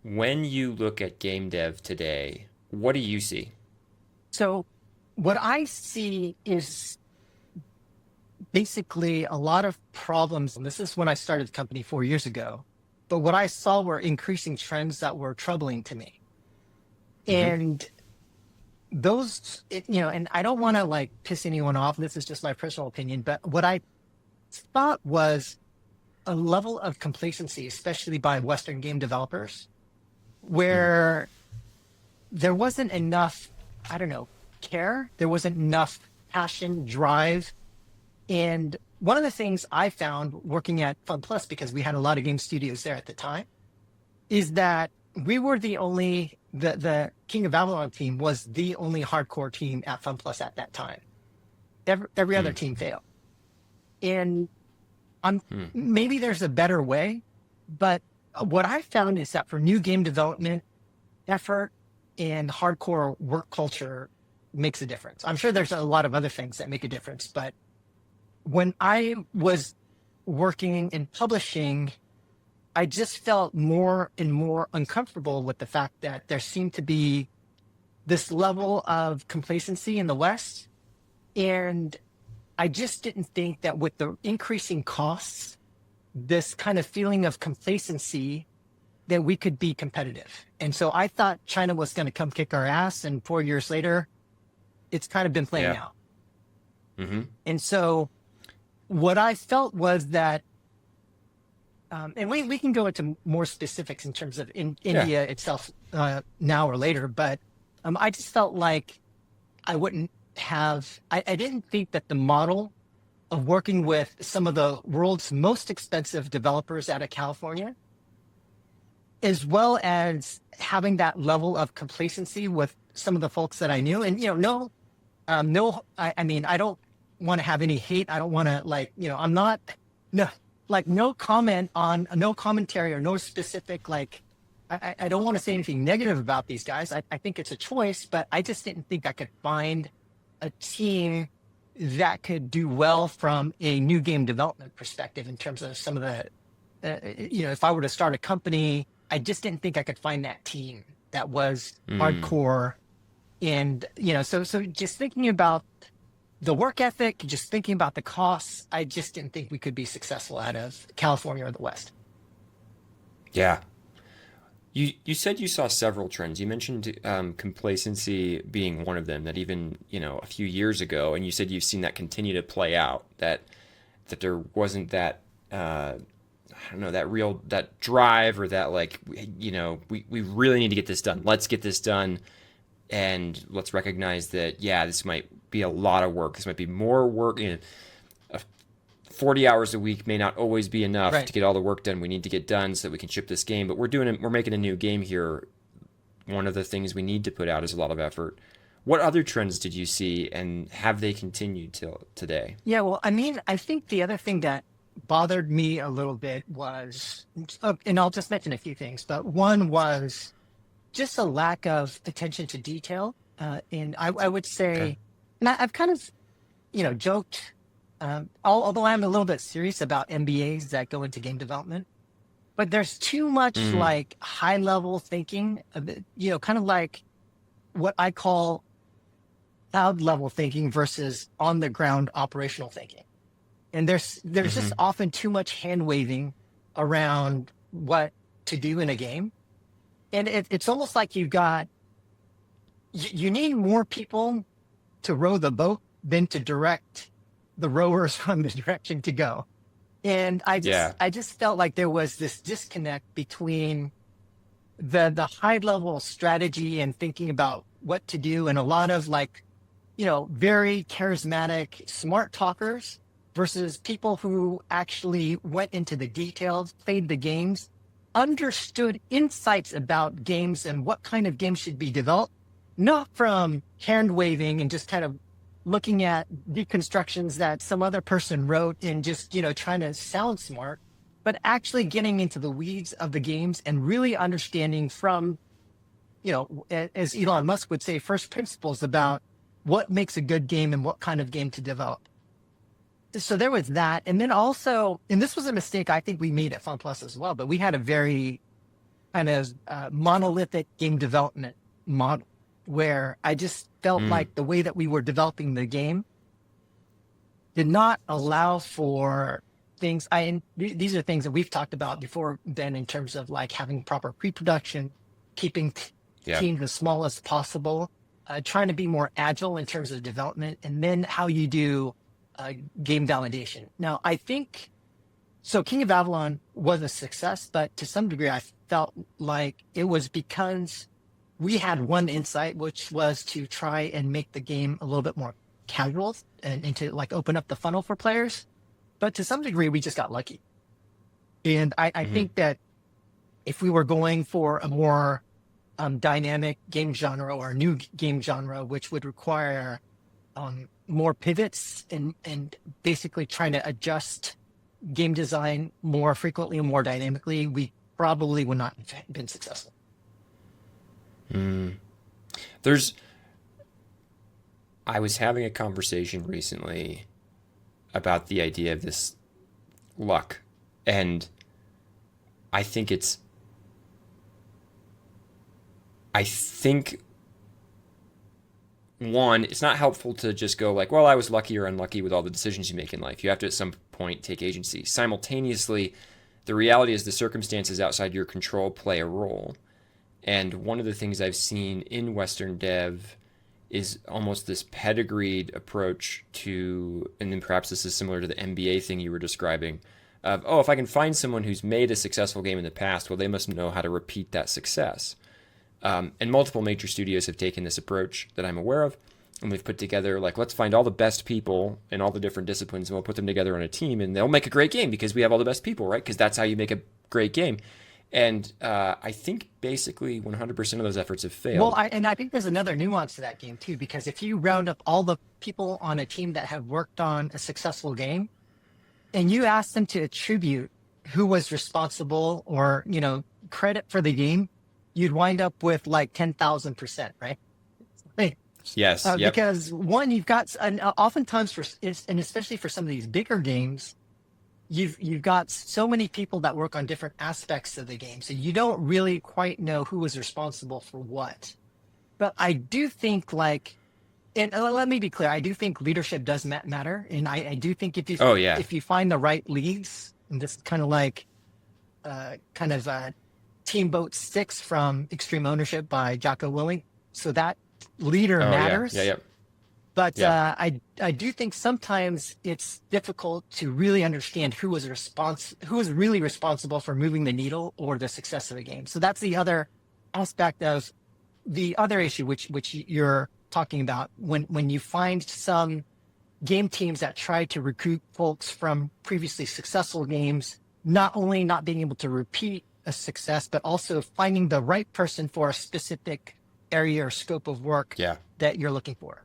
When you look at game dev today, what do you see? So what I see is basically a lot of problems. And this is when I started the company 4 years ago. But what I saw were increasing trends that were troubling to me. Hmm. And and I don't want to like piss anyone off. This is just my personal opinion. But what I thought was a level of complacency, especially by Western game developers, Hmm. where there wasn't enough, I don't know, care. There wasn't enough passion, drive. And one of the things I found working at Fun Plus, because we had a lot of game studios there at the time, is that we were the King of Avalon team was the only hardcore team at Fun Plus at that time. Every other Hmm. team failed. And I'm Hmm. maybe there's a better way, but what I found is that for new game development, effort and hardcore work culture makes a difference. I'm sure there's a lot of other things that make a difference, but when I was working in publishing, I just felt more and more uncomfortable with the fact that there seemed to be this level of complacency in the West. And I just didn't think that with the increasing costs, this kind of feeling of complacency, that we could be competitive. And so I thought China was going to come kick our ass. And 4 years later, it's kind of been playing Yeah. out. Hmm. And so what I felt was that, and we can go into more specifics in terms of Yeah. India itself now or later, but I just felt like I wouldn't I didn't think that the model of working with some of the world's most expensive developers out of California, as well as having that level of complacency with some of the folks that I knew, and I mean, I don't want to have any hate. I don't want to I'm not no no comment on no commentary or no specific I don't want to say anything negative about these guys. I think it's a choice, but I just didn't think I could find a team that could do well from a new game development perspective in terms of some of the if I were to start a company, I just didn't think I could find that team that was Mm. hardcore. And so just thinking about the work ethic, just thinking about the costs, I just didn't think we could be successful out of California or the West. Yeah. You said you saw several trends. You mentioned complacency being one of them. That even a few years ago, and you said you've seen that continue to play out. That there wasn't that I don't know, that real that drive, or that like we really need to get this done. Let's get this done, and let's recognize that, yeah, this might be a lot of work. This might be more work. 40 hours a week may not always be enough Right. to get all the work done we need to get done so that we can ship this game. But we're making a new game here. One of the things we need to put out is a lot of effort. What other trends did you see, and have they continued till today? Yeah, well, I mean, I think the other thing that bothered me a little bit was, and I'll just mention a few things, but one was just a lack of attention to detail. And I would Okay. say, and I've kind of, joked, although I'm a little bit serious about MBAs that go into game development, but there's too much Mm. like high level thinking, kind of like what I call cloud level thinking versus on the ground operational thinking. And there's just Hmm. often too much hand waving around what to do in a game. And it's almost like you need more people to row the boat than to direct the rowers on the direction to go. And Yeah. I just felt like there was this disconnect between the high level strategy and thinking about what to do, and a lot of very charismatic, smart talkers versus people who actually went into the details, played the games, understood insights about games and what kind of games should be developed, not from hand waving and just kind of looking at deconstructions that some other person wrote and just, trying to sound smart, but actually getting into the weeds of the games and really understanding from, as Elon Musk would say, first principles about what makes a good game and what kind of game to develop. So there was that. And then also, and this was a mistake I think we made at FunPlus as well, but we had a very kind of monolithic game development model, where I just felt Mm, like the way that we were developing the game did not allow for things. These are things that we've talked about before, Ben, in terms of like having proper pre-production, keeping yeah. teams as small as possible, trying to be more agile in terms of development, and then how you do game validation. Now, I think so. King of Avalon was a success, but to some degree, I felt like it was because we had one insight, which was to try and make the game a little bit more casual and to like open up the funnel for players. But to some degree, we just got lucky. And I Hmm. think that if we were going for a more dynamic game genre or a new game genre, which would require more pivots and basically trying to adjust game design more frequently and more dynamically, we probably would not have been successful. Mm. There's, I was having a conversation recently about the idea of this luck. And I think it's, I think one, it's not helpful to just go like, well, I was lucky or unlucky with all the decisions you make in life. You have to at some point take agency. Simultaneously, the reality is the circumstances outside your control play a role. And one of the things I've seen in Western dev is almost this pedigreed approach to, and then perhaps this is similar to the MBA thing you were describing, of, oh, if I can find someone who's made a successful game in the past, well, they must know how to repeat that success. And multiple major studios have taken this approach that I'm aware of. And we've put together, like, let's find all the best people in all the different disciplines and we'll put them together on a team and they'll make a great game because we have all the best people, right? Because that's how you make a great game. And I think basically 100% of those efforts have Well, failed. I think there's another nuance to that game too, because if you round up all the people on a team that have worked on a successful game and you ask them to attribute who was responsible or, credit for the game, you'd wind up with like 10,000%, right? Hey, Yes. Yep. because one, you've got, and oftentimes and especially for some of these bigger games, you've got so many people that work on different aspects of the game, so you don't really quite know who was responsible for what. But I do think like, and let me be clear, I do think leadership does matter, and I do think Oh, yeah. if you find the right leads, and this is kind of like Teamboat Six from Extreme Ownership by Jocko Willink, so that leader Oh, yeah. Yeah. matters. Yep. But Yeah. I do think sometimes it's difficult to really understand who was really responsible for moving the needle or the success of a game. So that's the other aspect of the other issue, which you're talking about when you find some game teams that try to recruit folks from previously successful games, not only not being able to repeat a success, but also finding the right person for a specific area or scope of work Yeah. that you're looking for.